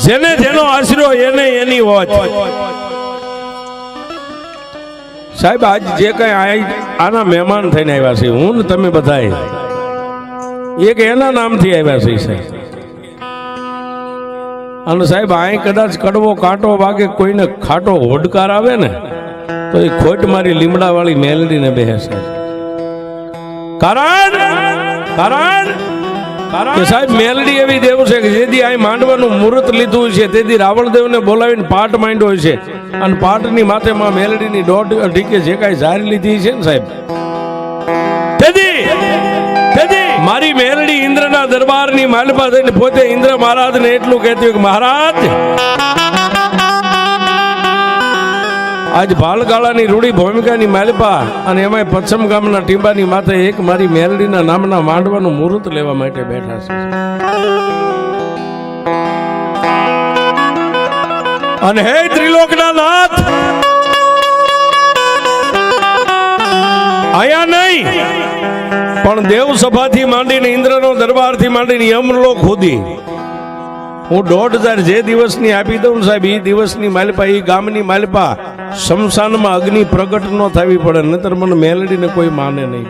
જેને જેનો આશરો એને એની હોત. સાહેબ આજ જે કઈ આના મહેમાન થઈને આવ્યા છે, હું ને તમે બધાએ એક એના નામથી આવ્યા છે સાહેબ. અને સાહેબ આ કદાચ કડવો કાંટો વાગે, કોઈને ખાટો હોડકાર આવે ને તો એ ખોટ મારી લીમડા વાળી મેલડીને બેસે. કારણ કે સાહેબ મેલડી એવી દેવ છે કે જેથી આ માંડવાનું મુહૂર્ત લીધું છે તેથી રાવણદેવને બોલાવીને પાટ માંડ્યો છે. અને પાટની માથે માં મેલડીની દોઢ ઢીકે જે કાંઈ ઝારી લીધી છે ને સાહેબ, મારી મેલડી ઇન્દ્રના દરબારની માલપા થઈને પોતે ઇન્દ્ર મહારાજને એટલું કહેતી કે મહારાજ આજ ભાલગાળાની રૂડી ભૂમિકાની માલપા અને એમાં પશ્ચિમ ગામના ટીંબાની માથે એક મારી મેલડીના નામના માંડવાનું મુહૂર્ત લેવા માટે બેઠા છે. અને હે ત્રિલોકના નાથ, આયા નહીં પણ દેવ સભાથી માંડીને ઇન્દ્રનો દરબારથી માંડીને યમલોક સુધી હું 1,500 જે દિવસની આપી દઉં સાહેબ, એ દિવસની માલપા, એ ગામની માલપા શમશાનમાં અગ્નિ પ્રગટ ન થવી પડે, નહીતર મને મેલડીને કોઈ માને નહીં.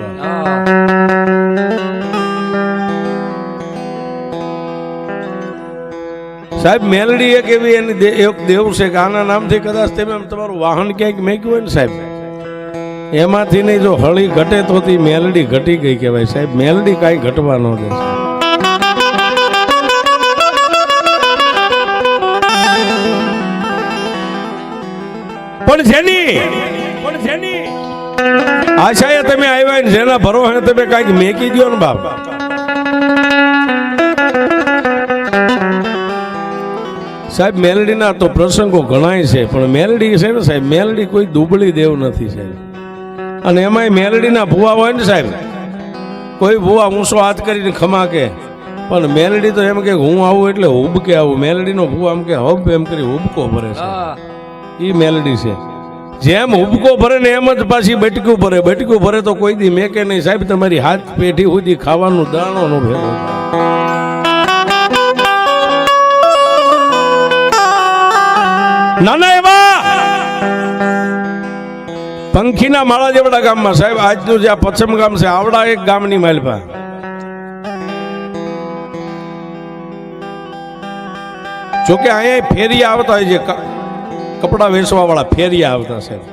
સાહેબ મેલડી એક એવી એની એક દેવ છે કે આના નામથી કદાચ તમે તમારું વાહન ક્યાંક મેક્યું હોય ને સાહેબ, એમાંથી નહીં જો હળી ઘટે તો મેલડી ઘટી ગઈ કહેવાય સાહેબ. મેલડી કાંઈ ઘટવા ન દે. પણ જેની આશાએ તમે આવ્યા ને જેના ભરોસે તમે કાંઈક મેકી દો ને બાપ, સાહેબ મેલડીના તો પ્રસંગો ઘણાય છે, પણ મેલડી છે ને સાહેબ, મેલડી કોઈ દુબળી દેવ નથી સાહેબ. અને એમાંય મેલડીના ભૂવા હોય ને સાહેબ, કોઈ ભૂવા ઊંચો હાથ કરીને ખમા કે, પણ મેલડી તો એમ કે હું આવું એટલે હુબકે આવું. મેલડીનો ભૂવા એમ કે હબ એમ કરી હુબકો ભરે છે, એ મેલડી છે. જેમ હુબકો ભરે ને એમ જ પાછી બટકું ભરે. બટકું ભરે તો કોઈ દી મેકે નહીં સાહેબ, તમારી હાથ પેઢી સુધી ખાવાનું દાણો નો ભેગો. નાના એવા પંખીના માળા જેવડા ગામમાં સાહેબ આજનું જે પશ્ચિમ ગામ છે, આવડા એક ગામની માલપા જોકે અહીંયા ફેરિયા આવતા હોય છે, કપડા વેચવા વાળા ફેરિયા આવતા સાહેબ.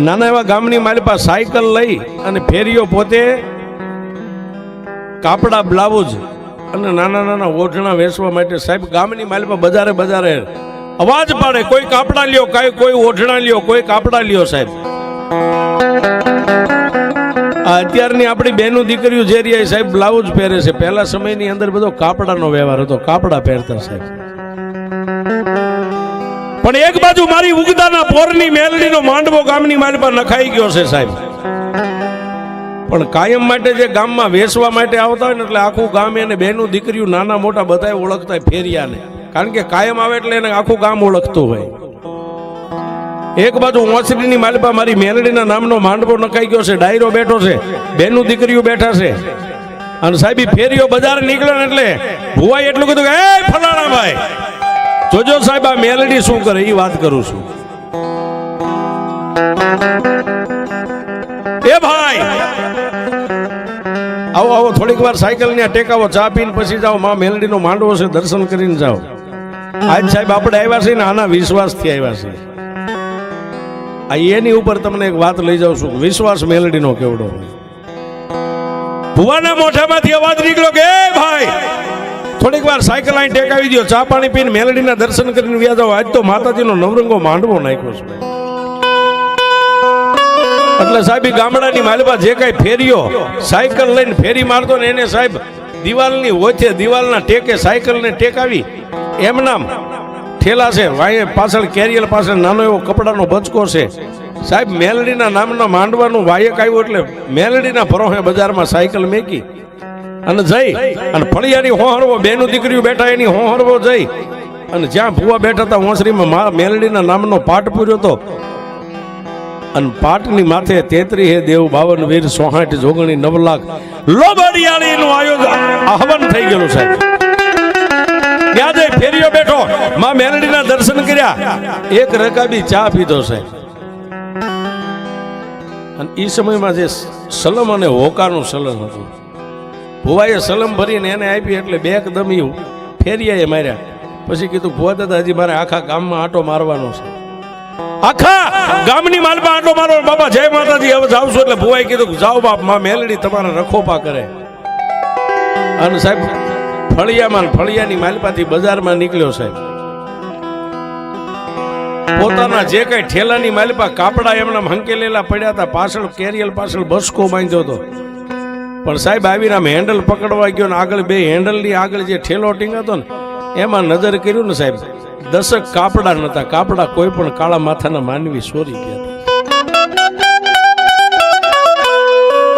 નાના એવા ગામની માલપા સાયકલ લઈ અને ફેરિયો પોતે કાપડા બ્લાઉઝ અને નાના નાના ઓઢણા વેચવા માટે સાહેબ ગામની માલપા બજારે બજારે અવાજ પાડે, કોઈ કાપડા લ્યો, કોઈ ઓઢણા લ્યો, કોઈ કાપડા લ્યો સાહેબ. અત્યારની આપણી બહેનો દીકરીઓ જે રહી સાહેબ બ્લાઉઝ પહેરે છે, પહેલા સમયની અંદર બધો કાપડાનો વ્યવહાર હતો, કાપડા પહેરતા સાહેબ. પણ એક બાજુ મારી ઉગદાના પોરની મેલડીનો માંડવો ગામની માલપા નખાઈ ગયો છે સાહેબ. પણ કાયમ માટે જે ગામમાં વેચવા માટે આવતા હોય ને એટલે આખું ગામ એને બહેનું દીકરીઓ નાના મોટા બધા ઓળખતા ફેરિયાને, કારણ કે કાયમ આવે એટલે એને આખું ગામ ઓળખતું હોય. એક બાજુ ઓસરીની માલપા મારી મેલડીના નામનો માંડવો નખાઈ ગયો છે, ડાયરો બેઠો છે, બહેનું દીકરીઓ બેઠા છે. અને સાહેબ ફેરિયો બજાર નીકળ્યો ને એટલે ભુવાઈ એટલું કીધું કે એ ફલાણા ભાઈ જોજો સાહેબ આ મેલડી શું કરે, એ વાત કરું છું. એ ભાઈ આવો આવો થોડીક વાર સાયકલ ને ટેકાવો, ચા પીને પછી જાઓ, માં મેલડીનો માંડવો છે, દર્શન કરીને જાઓ. આજ સાહેબ આપણે આવ્યા છે ને આના વિશ્વાસથી આવ્યા છે. આ એની ઉપર તમને એક વાત લઈ જાઉં છું, વિશ્વાસ મેલડીનો કેવડો હોય. ભુવાના મોઢામાંથી અવાજ નીકળ્યો કે એ ભાઈ થોડીક વાર સાયકલ અહીં ટેકાવી દો, ચા પાણી પીને મેલડીના દર્શન કરીને વ્યા જાઓ. આજ તો માતાજીનો નવરંગો માંડવો નાખ્યો છે. એટલે સાહેબ ગામડાની માલપા જે કઈ ફેરીઓ સાયકલ લઈને ફેરી મારતો ને એને સાહેબ દિવાલની વચ્ચે દિવાલના ટેકે સાયકલને ટેકાવી એમ નામ ઠેલા છે, વાય પાછળ કેરિયર પાછળ નાનો એવો કપડાનો બચકો છે સાહેબ. મેલડીના નામના માંડવાનું વાયક આવ્યું એટલે મેલડીના ભરોસે બજારમાં સાયકલ મેકી અને જઈ અને ફળિયાની હોહરવો, બેનું દીકરીઓ બેઠા એની હોહરવો જઈ અને જ્યાં ભુવા બેઠા હતા ઓસરીમાં મેલડીના નામનો પાઠ પૂર્યો હતો. અને પાટની માથે 33 હે દેવ 52 વીર 64 જોગણી 9 લાખ લોબડિયાળીનું આયોજન આહવાન થઈ ગયેલું સાહેબ. માં મેલડીના દર્શન કર્યા, એક રકાબી ચા પીધો સાહેબ. અને એ સમયમાં જે સલમ અને હોકાનું સલમ હતું, ભુવાએ સલમ ભરીને એને આપી એટલે બે એકદમ ફેરિયાએ માર્યા. પછી કીધું ભુવા દાદા હજી મારે આખા ગામમાં આંટો મારવાનો છે, આખા ગામની માલમાં આંટો મારો. બાબા જય માતાજી, હવે જાવ છું. એટલે ભુવાએ કીધું જાઓ બાપ, માં મેલડી તમારા રખોપા કરે. અને સાહેબ ફળિયાની માલપાથી બજારમાં નીકળ્યો સાહેબ. પોતાના જે કઈ ઠેલાની માલપા કાપડા એમના હંકેલેલા પડ્યા હતા, પાછળ કેરિયલ પાછળ બસકો બાંધ્યો હતો. પણ સાહેબ આવીને આમ હેન્ડલ પકડવા ગયો ને આગળ બે હેન્ડલની આગળ જે ઠેલો ટીંગાતો ને એમાં નજર કર્યું ને સાહેબ, 10 કાપડા નતા. કાપડા કોઈ પણ કાળા માથાના માનવી સોરી ગયા.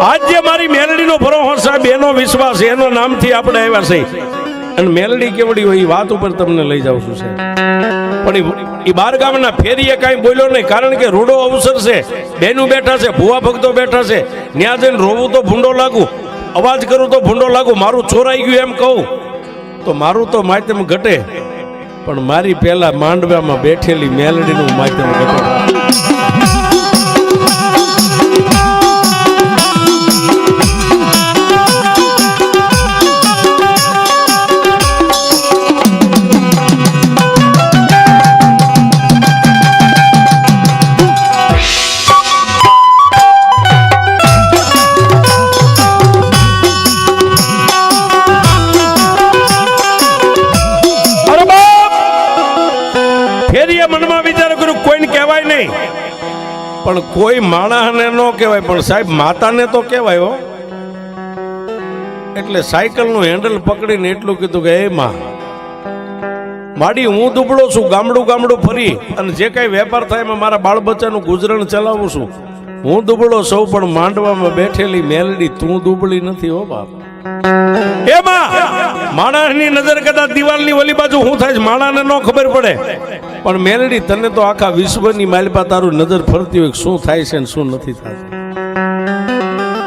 આજ જે મારી મેલડીનો ભરોસો સાહેબ, એનો વિશ્વાસ, એનો નામથી આપણે આવ્યા છે. અને મેલડી કેવડી હોય એ વાત ઉપર તમને લઈ જાઉં છું સાહેબ. પણ એ બાર ગામના ફેરીએ કાંઈ બોલ્યો નહીં, કારણ કે રૂડો અવસર છે, બેનું બેઠા છે, ભુવા ભક્તો બેઠા છે. ત્યાં જઈને રોવું તો ભૂંડો લાગુ, અવાજ કરું તો ભૂંડો લાગુ, મારું ચોરાઈ ગયું એમ કહું તો મારું તો માધ્યમ ઘટે, પણ મારી પહેલા માંડવામાં બેઠેલી મેલડીનું માધ્યમ ઘટે. પણ કોઈ માણસને ન કહેવાય, પણ સાહેબ માતાને તો કહેવાય હો. એટલે સાયકલનું હેન્ડલ પકડીને એટલું કીધું કે એ માં માડી, હું દુબળો છું, ગામડું ફરી અને જે કઈ વેપાર થાય એમાં મારા બાળ બચ્ચાનું ગુજરાન ચલાવું છું. હું દુબળો સૌ, પણ માંડવામાં બેઠેલી મેલડી તું દુબળી નથી હો બાપ. એમાં માણસની નજર કદાચ દિવાલની ઓલી બાજુ હું થાય છે માણસને ન ખબર પડે, પણ મેલડી તને તો આખા વિશ્વની માલપા તારું નજર ફરતી હોય શું થાય છે ને શું નથી થતું.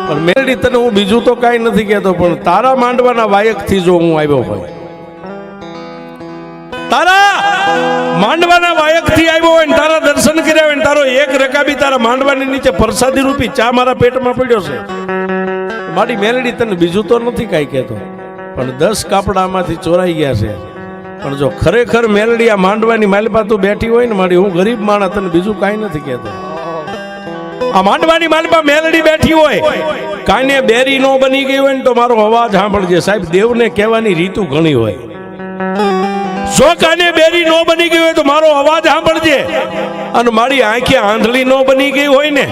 પણ મેલડી તને હું બીજું તો કાંઈ નથી કહેતો, પણ તારા માંડવાના વાયકથી જો હું આવ્યો હોય, તારા માંડવાના વાયકથી આવ્યો હોય ને તારા દર્શન કર્યા હોય ને તારો એક રકાબી તારા માંડવાની નીચે પ્રસાદી રૂપી ચા મારા પેટમાં પડ્યો છે, મારી મેલડી તને બીજું તો નથી કાંઈ કહેતો, પણ 10 કાપડામાંથી ચોરાઈ ગયા છે. પણ જો ખરેખર મેલડી આ માંડવાની માલપા તું બેઠી હોય ને મારી, હું ગરીબ માણસ, તને બીજું કાંઈ નથી કહેતો. આ માંડવાની માલપા મેલડી બેઠી હોય, કાને બેરી નો બની ગઈ હોય ને તો મારો અવાજ સાંભળજે સાહેબ. દેવને કહેવાની રીતુ ઘણી હોય. જો કાને બેરી નો બની ગઈ હોય તો મારો અવાજ સાંભળજે. અને મારી આંખે આંધળી નો બની ગઈ હોય ને,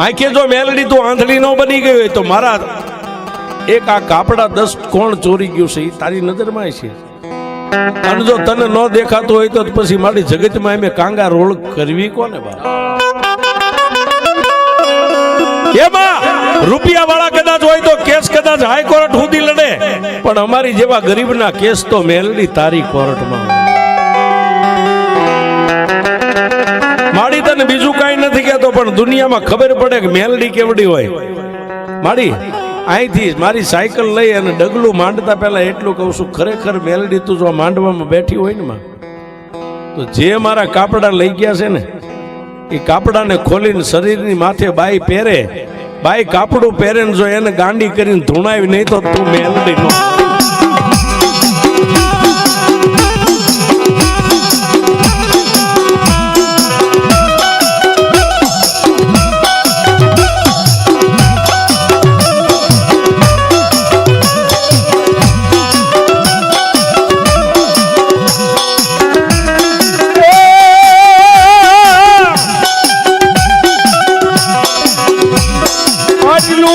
આંખે જો મેલડી તું આંધળી નો બની ગઈ હોય તો મારા એક આ કાપડા 10 કોણ ચોરી ગયું છે એ તારી નજરમાં છે. અને જો તને ન દેખાતું હોય તો પછી મારી જગતમાં એમ કાંગા રોળ કરવી કોને બા. એમાં રૂપિયા વાળા કદાચ હોય તો કેસ કદાચ હાઈકોર્ટ સુધી લડે, પણ અમારી જેવા ગરીબના કેસ તો મેલડી તારી કોર્ટમાં. માડી તને બીજું કાંઈ નથી કહેતો, પણ દુનિયામાં ખબર પડે કે મેલડી કેવડી હોય. માડી અહીંથી મારી સાયકલ લઈ અને ડગલું માંડતા પહેલા એટલું કહું છું, ખરેખર મેલડી તું જો માંડવામાં બેઠી હોય ને માં, તો જે મારા કાપડા લઈ ગયા છે ને એ કાપડાને ખોલીને શરીરની માથે બાઈ પહેરે, બાઈ કાપડું પહેરે ને જો એને ગાંડી કરીને ધૂણાવી નહીં તો તું મેલડી નો.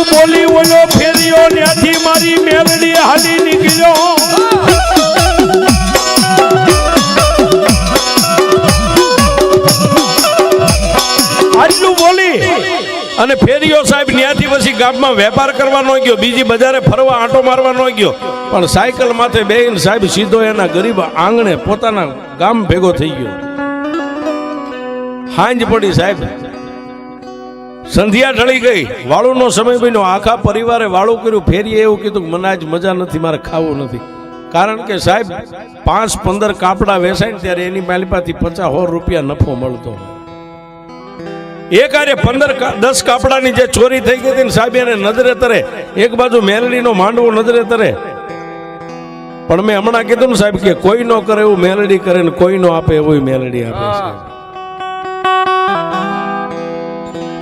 બોલી ઓલો ફેર્યો ત્યાંથી મારી મેલડી હાલી નીકળ્યો. આટલું બોલી અને ફેર્યો સાહેબ ત્યાંથી પછી ગામમાં વેપાર કરવાનો ગયો, બીજી બજારે ફરવા આંટો મારવાનો ગયો, પણ સાયકલ માથે બેહીને સાહેબ સીધો એના ગરીબ આંગણે પોતાના ગામ ભેગો થઈ ગયો. હાંજ પડી સાહેબ, સંધ્યા ઢળી ગઈ, વાળુનો સમય બન્યો, આખા પરિવારે વાળું કર્યું. ફેરીએ એવું કીધું મને આજ મજા નથી, મારે ખાવું નથી. કારણ કે સાહેબ 5-15 કાપડા વેચાય ને ત્યારે એની માલિપાથી 50-100 રૂપિયા નફો મળતો. એક આરે 15-10 કાપડાની જે ચોરી થઈ ગઈ હતી ને સાહેબ એને નજરે તરે, એક બાજુ મેલડીનો માંડવો નજરે તરે. પણ મેં હમણાં કીધું ને સાહેબ કે કોઈ નો કરે એવું મેલડી કરે ને કોઈ નો આપે એવું મેલડી આપે છે.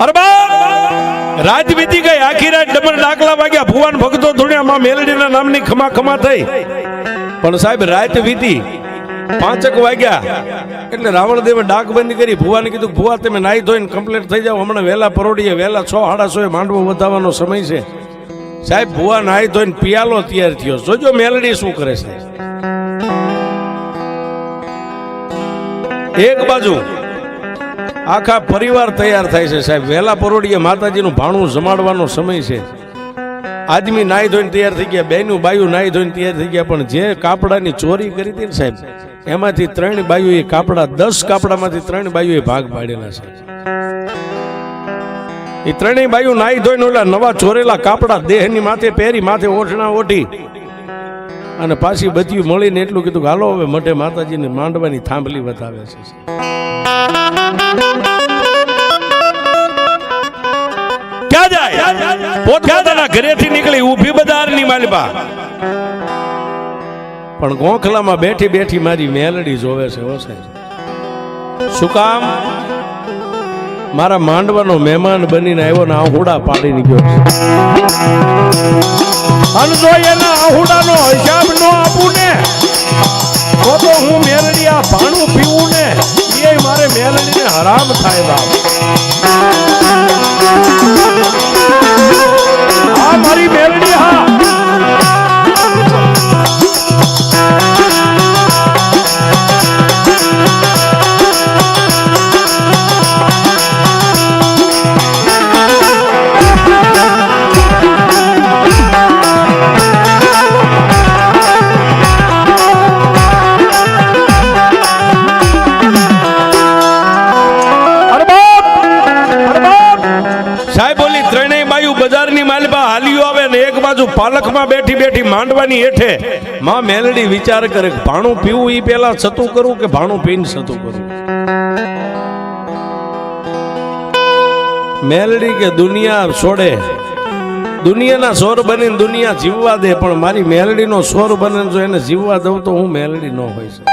અરે બા રાત વીતી ગઈ, આખી રાત ડમર ડાકલા વાગ્યા, ભુવાન ભક્તો ધૂણ્યા, મેલડીના નામની ખમા ખમા થઈ. પણ સાહેબ રાત વીતી 5 વાગ્યા એટલે રાવણદેવે ડાક બંધ કરી. ભુવાને કીધું ભુવા તમે નાઈ ધોઈને કમ્પ્લીટ થઈ જાઓ, હમણાં વહેલા પરોડીએ, વહેલા 6-6:30 માંડવો વધાવવાનો સમય છે. સાહેબ ભુવા નાઈ ધોઈને પિયાલો તૈયાર થયો. જોજો મેલડી શું કરે છે. એક બાજુ આખા પરિવાર તૈયાર થાય છે સાહેબ, વહેલા પરોડીએ માતાજીનું ભાણું જમાડવાનો સમય છે. આદમી નાઈ ધોઈને તૈયાર થઈ ગયા, બેનું બાયું નાઈ ધોઈને તૈયાર થઈ ગયા. પણ જે કાપડાની ચોરી કરી હતી ને સાહેબ, એમાંથી 3 બાયુએ કાપડા, 10 કાપડામાંથી 3 બાયુએ ભાગ પાડેલા છે. એ 3 બાયુ નાઈ ધોઈને ઓલા નવા ચોરેલા કાપડા દેહની માથે પહેરી, માથે ઓઢણા ઓઢી અને પાછી બધું મળીને એટલું કીધું કે હાલો હવે મઢે માતાજીને માંડવાની થાંભલી બતાવે છે. ક્યાં જાય? પોતપોતાના ઘરેથી નીકળી ઊભી બજારની માલિપા, પણ ગોખલામાં બેઠી બેઠી મારી મેલડી જોવે છે. હો સાહેબ, શું કામ? મારા માંડવાનો મહેમાન બનીને આવ્યો ને આહુડા પાડીને ગયો છે. અને જો એના આહુડાનો હિસાબ ન આપું ને તો હું મેલડી આ ભાણું પીવું ને એ મારે મેલડીને હરામ થાય. બાપ આ મારી મેલડી, હા પાલકમાં બેઠી બેઠી માંડવાની હેઠે માં મેલડી વિચાર કરે કે ભાણું પીવું ઈ પેલા સતું કરું કે ભાણું પીને સતું કરું. મેલડી કે દુનિયા છોડે, દુનિયાના સોર બનીને દુનિયા જીવવા દે, પણ મારી મેલડીનો સોર બને જો એને જીવવા દઉં તો હું મેલડી ન હોય છે.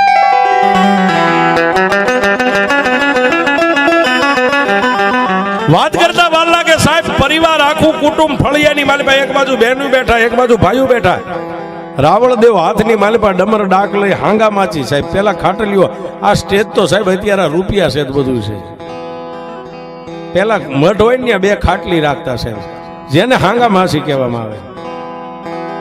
વાત કરતા વાર લાગે સાહેબ, પરિવાર આખું કુટુંબ ફળિયાની માલિપા, એક બાજુ બહેનો બેઠા, એક બાજુ ભાઈઓ બેઠા. રાવણદેવ હાથની માલિપા ડમર ડાક લઈ હાંગા માચી. સાહેબ પેલા ખાટલીઓ, આ સ્ટેજ તો સાહેબ અત્યારે રૂપિયા છે બધું છે. પેલા મઠ હોય ને 2 ખાટલી રાખતા છે, જેને હાંગા માસી કહેવામાં આવે.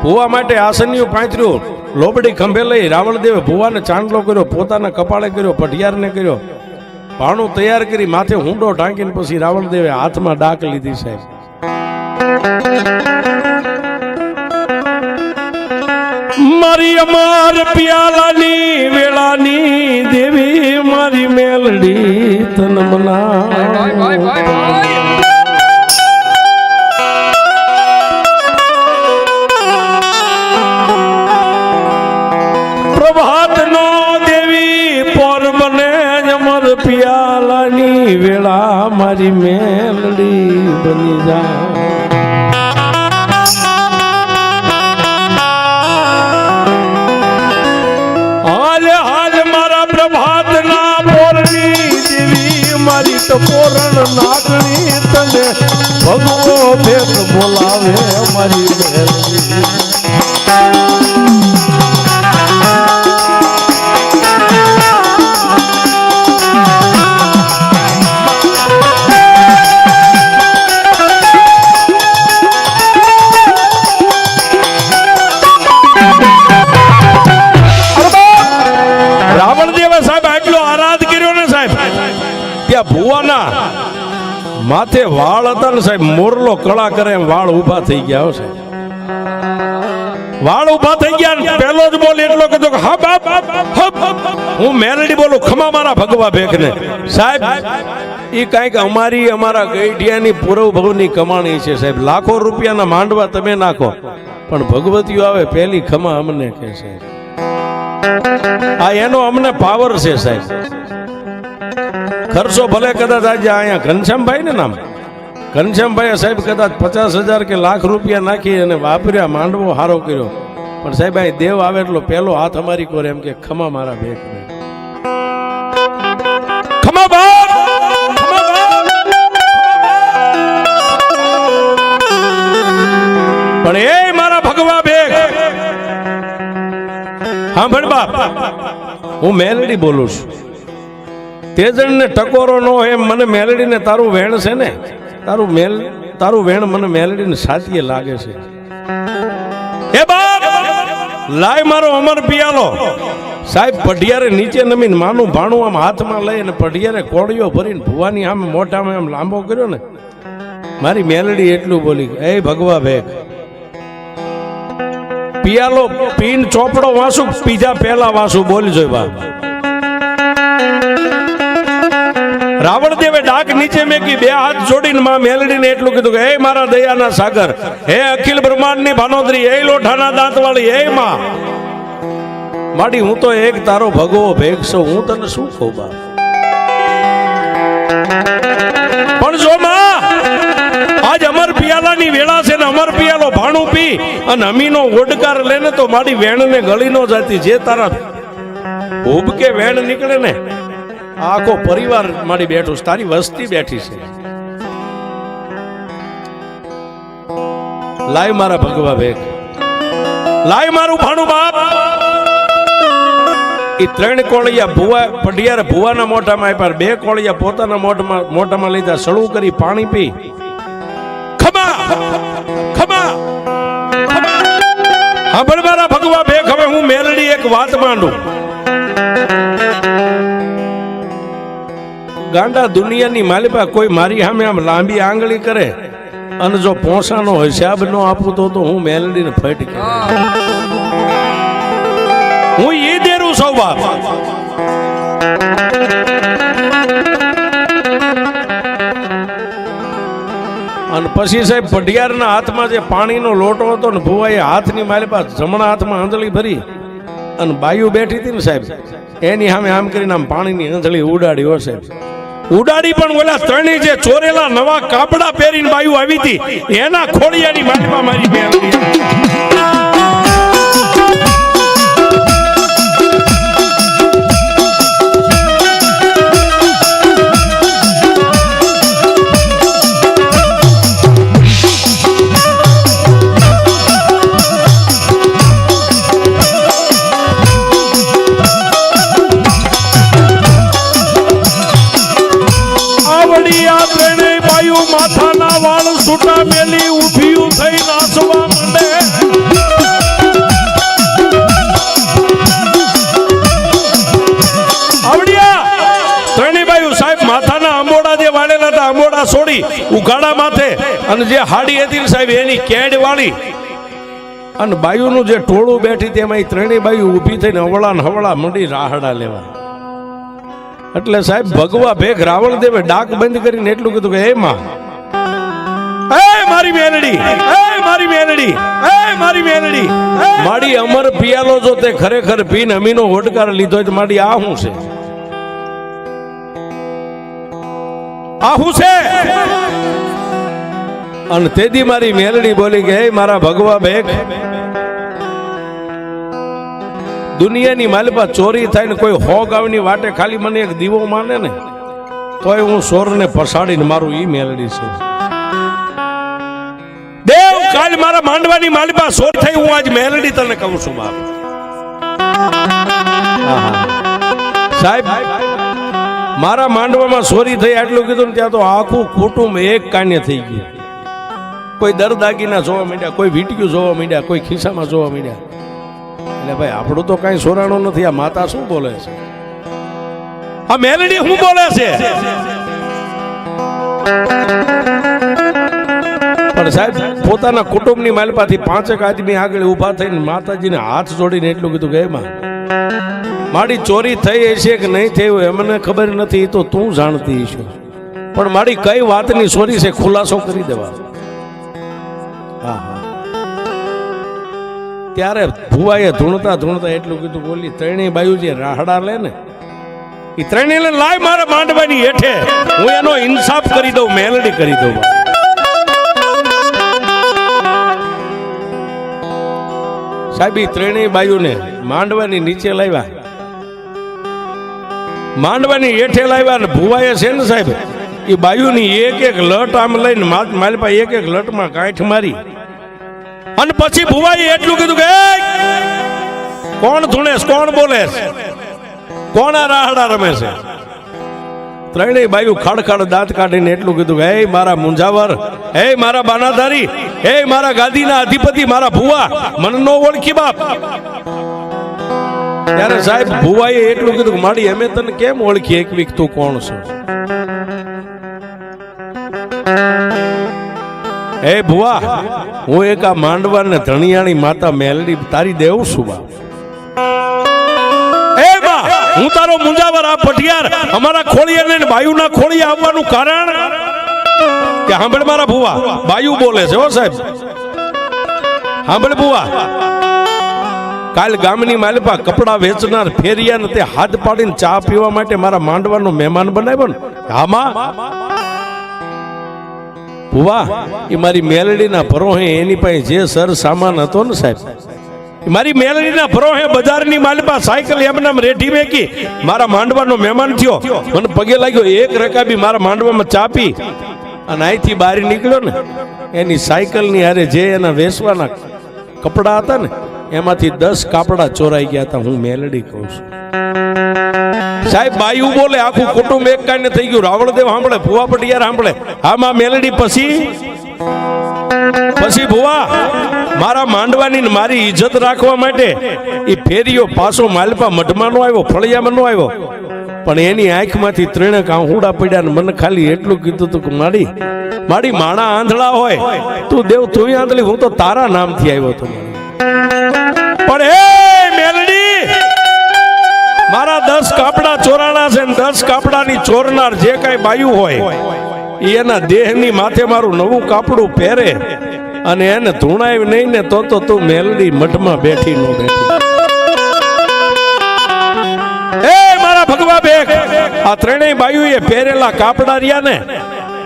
ભુવા માટે આસનિયું પાંચર્યું, લોબડી ખંભે લઈ રાવણદેવે ભુવાને ચાંદલો કર્યો, પોતાના કપાળે કર્યો, પઢિયારને કર્યો, ભાણું તૈયાર કરી, માથે હુંડો ઢાંકીને પછી રાવણદેવે હાથમાં ડાક લીધી. સાહેબ મારી અમાર પિયાલાની વેળાની દેવી મારી મેલડી તન મના. પ્રભાત નો દેવી પર બને અમર પિયાલાની વેળા મારી મેલડી બની જા. પોરણ નાગણી તને ભગવો ભેટ બોલાવે મારી મેલડી. રાવણદેવે સાહેબ આટલો આરાધ કર્યો ને સાહેબ, ત્યાં ભુવાના માથે વાળ હતા ને સાહેબ, મોરલો કળા કરે એમ વાળ ઉભા થઈ ગયા છે. વાળ ઉભા થઈ ગયા ને પેલો જ બોલ એટલો કીધો કે હા બાપ હું મેલડી બોલું, ખમા મારા ભગવા ભેખને. સાહેબ એ કાંઈક અમારા ગઈઢિયાની પૂરવ ભવની કમાણી છે સાહેબ. લાખો રૂપિયાના માંડવા તમે નાખો પણ ભગવતીઓ આવે પેલી ખમા અમને કહે છે. આ એનો અમને પાવર છે સાહેબ. ખર્ચો ભલે કદાચ આજે અહીંયા ઘનશ્યામભાઈ ને નામ ઘનશ્યામભાઈ સાહેબ કદાચ 50,000 કે લાખ રૂપિયા નાખી અને વાપર્યા, માંડવો હારો કર્યો, પણ સાહેબ અહીં દેવ આવે એટલો પહેલો હાથ અમારી કોરે એમ કે ખમા મારા ભેખ ને ખમા બાપ, ખમા બાપ. પણ એ મારા ભગવા ભેખ સાંભળ બાપ, હું મેલડી બોલું છું. તેજણ ને ટકોરો નો એમ મને મેલડી ને તારું વેણ છે ને, તારું વેણ મને મેલડી ને સાચીએ લાગે છે. એ બાપ લાય મારો અમર પિયાલો. સાહેબ પઢિયારે નીચે નમીને માનું ભાણું આમ હાથમાં લઈ અને પઢિયારે કોળીઓ ભરીને ભુવાની આમ મોઢામાં આમ લાંબો કર્યો ને, મારી મેલડી એટલું બોલી, એ ભગવા ભેખ પિયાલો પીન ચોપડો વાસુ પીજા પહેલા વાસુ બોલી જોઈ બાપ. રાવણ દેવે ડાક નીચે મેકી, બે હાથ જોડીને માં મેલડીને એટલું કીધું કે હે મારા દયાના સાગર, હે અખિલ બ્રહ્માંડની ભાનોદરી, હે લોઠાના દાંતવાળી, હે માં માડી હું તો એક તારો ભગવો ભેખ છું, હું તને શું કહું બાપ. પણ જો માં આજ અમર પિયાલાની વેળા છે ને અમર પિયાલો ભાણું પી અને અમીનો ઓડકાર લેને તો મારી વેણને ગળી નો જાતી. જે તારા ઉબકે વેણ નીકળે ને આખો પરિવાર મારી બેઠું છે, તારી વસ્તી બેઠી છે. લાય મારા ભગવા ભેખ, લાય મારું ભાણું બાપ. એ 3 કોળિયા ભુવા પઢિયારે ભુવાના મોઢામાં આપ્યા, 2 કોળિયા પોતાના મોઢામાં લીધા, સળું કરી પાણી પી ખમા ખમા ખમા. હા પણ મારા ભગવા ભેખ, હવે હું મેલડી એક વાત માંડું. ગાંડા દુનિયાની માલિપા કોઈ મારી સામે આમ લાંબી આંગળી કરે અને જો પોસાનો હિસાબ ન આપું તો હું મેલડીને ફટ કે હું એ દેરું સૌ બાપ. અને પછી સાહેબ પઢિયારના હાથમાં જે પાણીનો લોટો હતો ને ભુવાએ હાથની માલિપા જમણા હાથમાં આંધળી ભરી અને બાયુ બેઠી હતી ને સાહેબ એની સામે આમ કરીને આમ પાણીની આંધળી ઉડાડી હો સાહેબ. ઉડાડી પણ ઓલા 3 જે ચોરેલા નવા કાપડા પહેરીને બાયુ આવી હતી એના ખોડિયાની માલિપા મારી મેલડી. માથાના વાળ છૂટા મેલી ઉભિયું થઈ નાચવા માંડે. આવડિયા 3 બાયુ સાહેબ માથાના આંબોડા જે વાળેલા હતા આંબોડા છોડી ઉઘાડા માથે અને જે હાડી હતી સાહેબ એની કેડ વાળી અને બાયુનું જે ટોળું બેઠી તેમાં 3 બાયુ ઊભી થઈને હવળા ને હવળા મંડી રાહડા લેવા. એટલે સાહેબ ભગવા ભેખ રાવણ દેવે ડાક બંધ કરીને એટલું કીધું કે હે માં, એ મારી મેલડી, એ મારી મેલડી, એ મારી મેલડી, માડી અમર પિયાલો જો તે ખરેખર પીને અમીનો હોડકાર લીધો તો માડી આ શું છે, આ શું છે. અને તેદી મારી મેલડી બોલી કે હે મારા ભગવા ભેખ, દુનિયાની માલિપા ચોરી થાય ને કોઈ 100 ગાવની વાટે ખાલી મને એક દીવો માને ને તોય હું સોરને પસાડીને મારું ઈ મેલડી છે. દેવ કાલ મારા માંડવાની માલિપા સોર થઈ, હું આજ મેલડી તને કહું છું બાપ. સાહેબ મારા માંડવામાં ચોરી થઈ આટલું કીધું ને ત્યાં તો આખું કુટુંબ એક કાને થઈ ગયું. કોઈ દરદાગીના જોવા માંડ્યા, કોઈ વીંટિયું જોવા માંડ્યા, કોઈ ખિસ્સામાં જોવા માંડ્યા. એટલે ભાઈ આપણું તો કઈ સોરાણું નથી. આ માતા શું બોલે છે, આ મેલડી શું બોલે છે. પણ સાહેબ પોતાના કુટુંબની માલપાથી 5 આદમી આગળ ઊભા થઈને માતાજીને હાથ જોડીને એટલું કીધું કે એમાં મારી ચોરી થઈ હશે કે નહીં થઈ હોય એમને ખબર નથી, તો તું જાણતી હશે, પણ મારી કઈ વાતની ચોરી છે ખુલાસો કરી દેવા. હા હા ત્યારે ભુવાએ ધૂણતા ધૂણતા એટલું કીધું, બોલી ત્રણેય બાયુ જે રાહડા લે ને એ ત્રણેય લે લાય મારા માંડવાની હેઠે, હું એનો ઇન્સાફ કરી દઉં, મેલડી કરી દઉં. સાહેબ એ ત્રણેય બાયુને માંડવાની નીચે લાવ્યા, માંડવાની હેઠે લાવ્યા, અને ભુવાએ છે ને સાહેબ એ બાયુની એક એક લટ આમ લઈને માલપા એક એક લટમાં કાંઠ મારી, અને પછી ભુવાએ એટલું કીધું કે કોણ ધૂણેશ, કોણ બોલે, કોણ આ રાહડા રમે છે? ત્રણેય બાયુ ખાડખાડ દાંત કાઢીને એટલું કીધું કે હે મારા મુંજાવર, હે મારા બાનાધારી, હે મારા ગાદીના અધિપતિ, મારા ભુવા, મને નો ઓળખી બાપ. ત્યારે સાહેબ ભુવાએ એટલું કીધું કે માડી અમે તને કેમ ઓળખી એકવીક, તું કોણ છો? હે ભુવા, હું એક આ માંડવા ને ધણિયાણી માતા મેલડી તારી દેવું છું બાપ. હું તારો મુંજાવર, આ પટિયાર અમારા ખોળિયા ને બાયુના ખોળિયા આવવાનું કારણ કે સાંભળ મારા ભુવા, બાયુ બોલે છે હો સાહેબ, સાંભળ ભુવા. કાલ ગામની માલપા કપડા વેચનાર ફેરિયા ને તે હાથ પાડીને ચા પીવા માટે મારા માંડવાનો મહેમાન બનાવ્યો ને. હામાં ભુવા, એ મારી મેલડીના ભરોહે એની પાસે જે સર સામાન હતો ને સાહેબ, મારી મેલડીના ભરોહે બજારની માલપા સાયકલ એમનામ રેઠી મેકી, મારા માંડવાનો મહેમાન થયો, મને પગે લાગ્યો, એક રકાબી મારા માંડવામાં ચાપી, અને અહીંથી બહાર નીકળ્યો ને એની સાયકલની હારે જે એના વેચવાના કપડા હતા ને એમાંથી 10 કાપડા ચોરાઈ ગયા હતા. હું મેલડી કહું છું સાહેબ. બાયુ બોલે, આખું કુટુંબ એક કાને થઈ ગયું. રાવળદેવ સાંભળે, ભુવા પટિયાર સાંભળે, હા માં મેલડી. પછી ભુવા મારા માંડવાની મારી ઇજ્જત રાખવા માટે એ ફેરીઓ પાછો માલપા મઢમાં નો આવ્યો, ફળિયામાં નો આવ્યો, પણ એની આંખમાંથી ત્રણે કાંહુડા પડ્યા ને મને ખાલી એટલું કીધું હતું કે માડી માણા આંધળા હોય, તું દેવ તું આંધળી, હું તો તારા નામથી આવ્યો હતો. પણ હે મેલડી, મારા 10 કાપડા ચોરાણા છે ને 10 કાપડાની ચોરનાર જે કઈ બાયુ હોય એના દેહની માથે મારું નવું કાપડું પહેરે અને એને ધૂણાય નહીં ને તો તું મેલડી મઠમાં બેઠી નો બેઠી. એ મારા ભગવા બેક, આ ત્રણેય બાયુ એ પહેરેલા કાપડા રહ્યા ને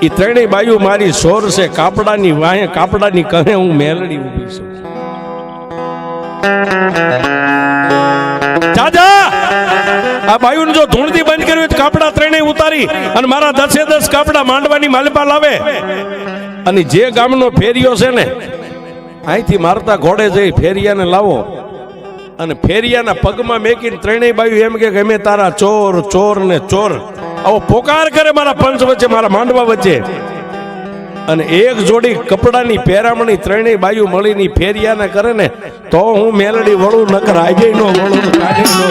એ ત્રણેય બાયુ મારી સોર છે. કાપડાની વાહે કાપડાની કહે હું મેલડી ઊભી છું. દાદા આ બાયુને જો ધૂણથી બંધ કર્યું તો કાપડા ત્રણેય ઉતારી અને મારા 10 કાપડા માંડવાની માલપા લાવે, અને જે ગામનો ફેરિયો છે ને અહીંથી મારતા ઘોડે જઈ ફેરિયાને લાવો, અને ફેરિયાના પગમાં મેકીને ત્રણેય બાયુ એમ કે અમે તારા ચોર ચોર ને ચોર આવો પોકાર કરે મારા પંચ વચ્ચે, મારા માંડવા વચ્ચે. અને એક જોડી કપડાની પહેરામણી ત્રણેય બાયુ મળીને ફેરિયાને કરે ને તો હું મેલડી વળું, નકર આજે નો વળું, કાઢે નો.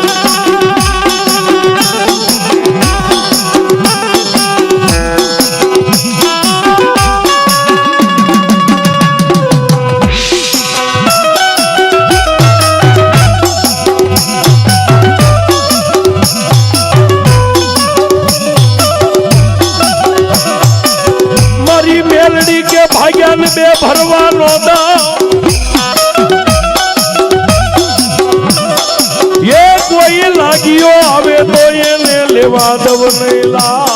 ભાગ્યાને બે ભરવાનો દાવ, એ કોઈ લાગ્યો આવે તો એને લેવા દવ નહીં લા.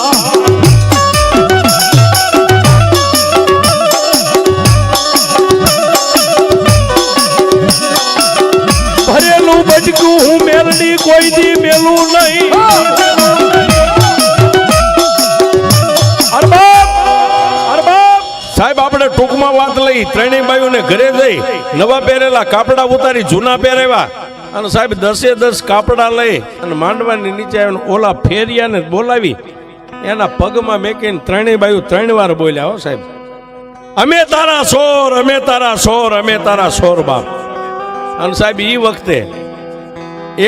ભરેલું બચકું હું મેલડી કોઈ દી મેલું નહીં. સાહેબ આપણે ટૂંકમાં વાત લઈ, ત્રણેય બાયુને ઘરે જઈ નવા પહેરેલા કાપડા ઉતારી જૂના પહેરેવા, અને સાહેબ 10 કાપડા લઈ અને માંડવાની નીચે આવીને ઓલા ફેરિયાને બોલાવી એના પગમાં મેકીને ત્રણેય બાયુ 3 વાર બોલ્યા, હો સાહેબ, અમે તારા સોર, અમે તારા સોર, અમે તારા સોર બાપ. અને સાહેબ એ વખતે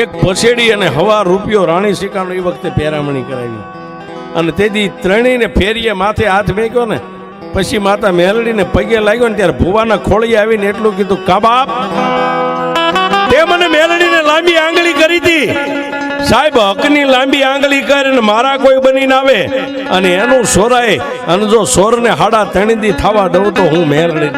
એક પછેડી અને હવા રૂપિયો રાણી સિક્કાનો એ વખતે પહેરામણી કરાવી, અને તેથી ત્રણેયને ફેરીએ માથે હાથ મેક્યો ને પછી માતા મેલડીને પગે લાગ્યો ને ત્યારે ભુવાના ખોળી આવીને એટલું કીધું, કા બાપ તે મને મેલડીને લાંબી આંગળી કરી હતી, સાહેબ હકની લાંબી આંગળી કરીને મારા કોઈ બનીને આવે અને એનું સોરાય, અને જો સોરને હાડા 3 દી થવા દઉં તો હું મેલડી